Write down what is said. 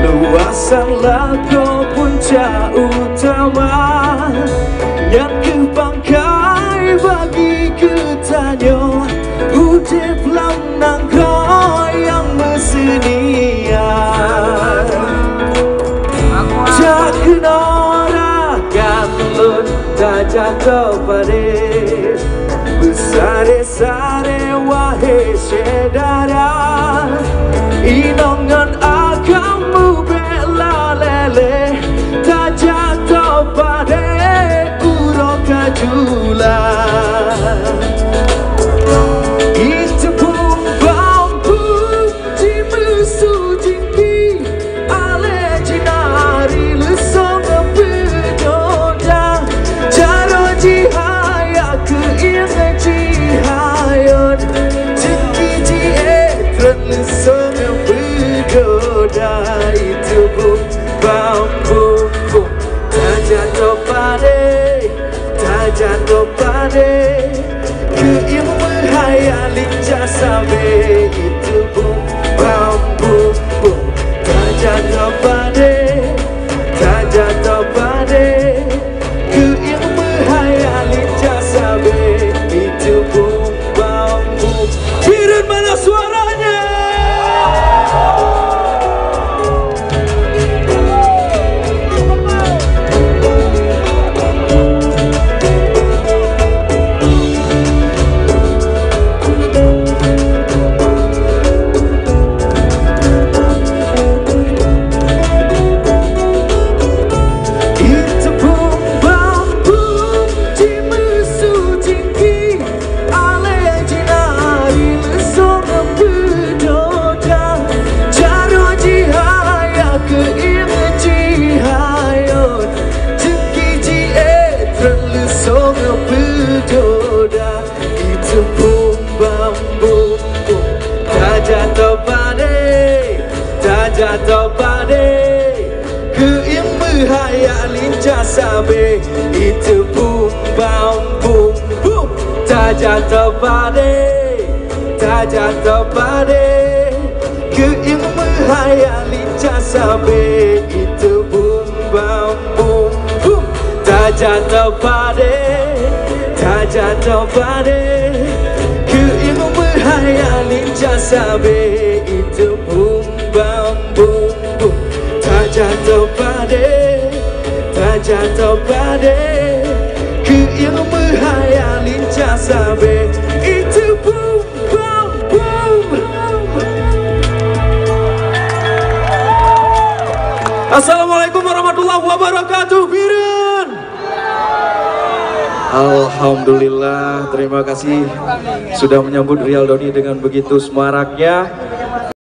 Luasanlah kau puncak utama yang kebangkai bagi ketanyo udip lanang kau yang mesenia tak kena rakan lun tak jatuh paris besare-sare wahai sedara inongan akamu bela lele tak jatuh pada urok kajula itu pun bambu di musuh tinggi ale jinari lesong bedoda jaro jihaya ke ingat jihayon tinggi jietran lesong bedoda itu pun bambu tak jatuh pada ke ilmu hayalin jasabe itu pun bambu tak jatuh pada ke ilmu hayalin jasabe itu pun bambu. Turun mana suaranya? Itu pun bambu tak jatuh pada ke ilmu hayalin jasabe itu pun bambu tak jatuh pada ke ilmu hayalin jasabe itu pun bambu tak jatuh pada ke ilmu hayalin jasabe itu pun bambu tak jatuh pada ke ilmu hayalin jasabe itu pun bambu. Assalamualaikum warahmatullahi wabarakatuh. Biren. Alhamdulillah, terima kasih sudah menyambut Rial Doni dengan begitu semaraknya.